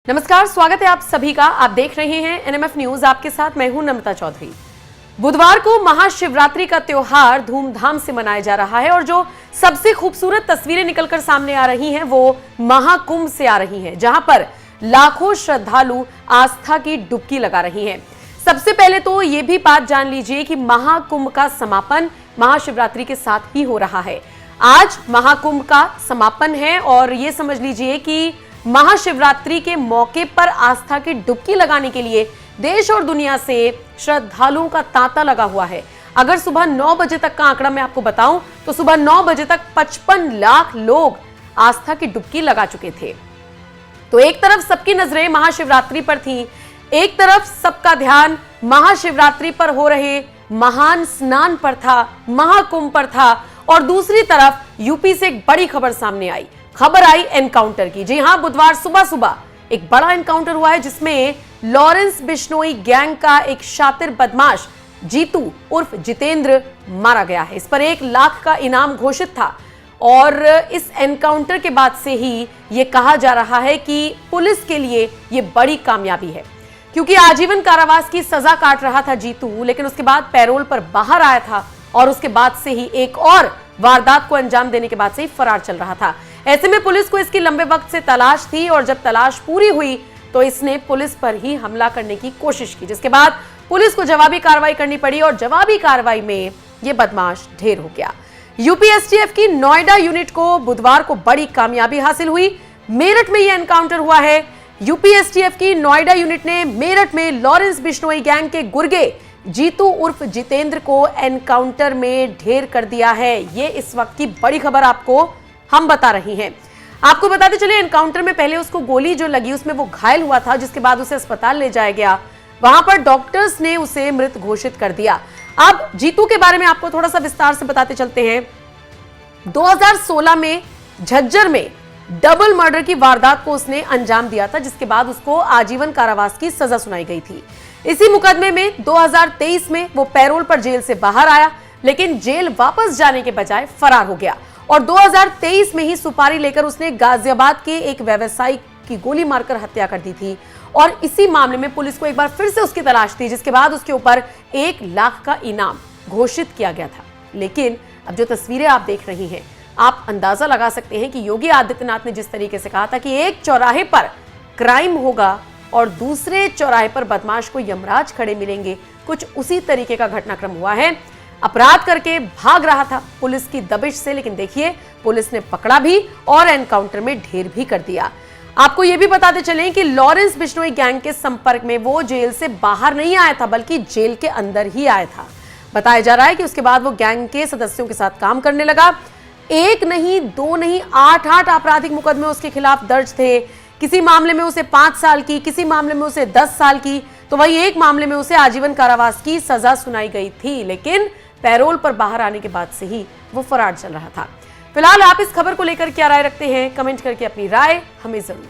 नमस्कार, स्वागत है आप सभी का। आप देख रहे हैं एनएमएफ न्यूज। आपके साथ मैं हूं नम्रता चौधरी। बुधवार को महाशिवरात्रि का त्योहार धूमधाम से मनाया जा रहा है और जो सबसे खूबसूरत तस्वीरें निकलकर सामने आ रही हैं वो महाकुंभ से आ रही हैं, जहां पर लाखों श्रद्धालु आस्था की डुबकी लगा रही हैं। सबसे पहले तो ये भी बात जान लीजिए कि महाकुंभ का समापन महाशिवरात्रि के साथ ही हो रहा है। आज महाकुंभ का समापन है और ये समझ लीजिए कि महाशिवरात्रि के मौके पर आस्था की डुबकी लगाने के लिए देश और दुनिया से श्रद्धालुओं का तांता लगा हुआ है। अगर सुबह 9 बजे तक का आंकड़ा मैं आपको बताऊं तो सुबह 9 बजे तक 55 लाख लोग आस्था की डुबकी लगा चुके थे। तो एक तरफ सबकी नजरें महाशिवरात्रि पर थी, एक तरफ सबका ध्यान महाशिवरात्रि पर हो रहे महान स्नान पर था, महाकुंभ पर था, और दूसरी तरफ यूपी से एक बड़ी खबर सामने आई। खबर आई एनकाउंटर की। जी हां, बुधवार सुबह सुबह एक बड़ा एनकाउंटर हुआ है जिसमें लॉरेंस बिश्नोई गैंग का एक शातिर बदमाश जीतू उर्फ जितेंद्र मारा गया है। इस पर 1 लाख का इनाम घोषित था और इस एनकाउंटर के बाद से ही यह कहा जा रहा है कि पुलिस के लिए यह बड़ी कामयाबी है, क्योंकि आजीवन कारावास की सजा काट रहा था जीतू, लेकिन उसके बाद पैरोल पर बाहर आया था और उसके बाद से ही एक और वारदात को अंजाम देने के बाद से ही फरार चल रहा था। ऐसे में पुलिस को इसकी लंबे वक्त से तलाश थी और जब तलाश पूरी हुई तो इसने पुलिस पर ही हमला करने की कोशिश की, जिसके बाद पुलिस को जवाबी कार्रवाई करनी पड़ी और जवाबी कार्रवाई में यह बदमाश ढेर हो गया। यूपी एसटीएफ की नोएडा यूनिट को बुधवार को बड़ी कामयाबी हासिल हुई। मेरठ में यह एनकाउंटर हुआ है। यूपी एसटीएफ की नोएडा यूनिट ने मेरठ में लॉरेंस बिश्नोई गैंग के गुर्गे जीतू उर्फ जितेंद्र को एनकाउंटर में ढेर कर दिया है। ये इस वक्त की बड़ी खबर आपको हम बता रही हैं। आपको बताते चले, एनकाउंटर में पहले उसको गोली जो लगी उसमें वो घायल हुआ था, जिसके बाद उसे अस्पताल ले जाया गया। वहां पर डॉक्टर्स ने उसे मृत घोषित कर दिया। अब जीतू के बारे में आपको थोड़ा सा विस्तार से बताते चलते हैं। 2016 में झज्जर में डबल मर्डर की वारदात को उसने अंजाम दिया था, जिसके बाद उसको आजीवन कारावास की सजा सुनाई गई थी। इसी मुकदमे में 2023 में वो पैरोल पर जेल से बाहर आया, लेकिन जेल वापस जाने के बजाय फरार हो गया और 2023 में ही सुपारी लेकर उसने गाजियाबाद के एक व्यवसायी की गोली मारकर हत्या कर दी थी और इसी मामले में पुलिस को एक बार फिर से उसकी तलाश थी, जिसके बाद उसके ऊपर 1 लाख का इनाम घोषित किया गया था। लेकिन अब जो तस्वीरें आप देख रही हैं, आप अंदाजा लगा सकते हैं कि योगी आदित्यनाथ ने जिस तरीके से कहा था कि एक चौराहे पर क्राइम होगा और दूसरे चौराहे पर बदमाश को यमराज खड़े मिलेंगे, कुछ उसी तरीके का घटनाक्रम हुआ है। अपराध करके भाग रहा था पुलिस की दबिश से, लेकिन देखिए पुलिस ने पकड़ा भी और एनकाउंटर में ढेर भी कर दिया। आपको यह भी बताते चलें कि लॉरेंस बिश्नोई गैंग के संपर्क में वो जेल से बाहर नहीं आया था, बल्कि जेल के अंदर ही आया था। बताया जा रहा है कि उसके बाद वो गैंग के सदस्यों के साथ काम करने लगा। 1 नहीं 2 नहीं 8 आपराधिक मुकदमे उसके खिलाफ दर्ज थे। किसी मामले में उसे 5 साल की, किसी मामले में उसे 10 साल की, तो वहीं एक मामले में उसे आजीवन कारावास की सजा सुनाई गई थी, लेकिन पैरोल पर बाहर आने के बाद से ही वो फरार चल रहा था। फिलहाल आप इस खबर को लेकर क्या राय रखते हैं, कमेंट करके अपनी राय हमें जरूर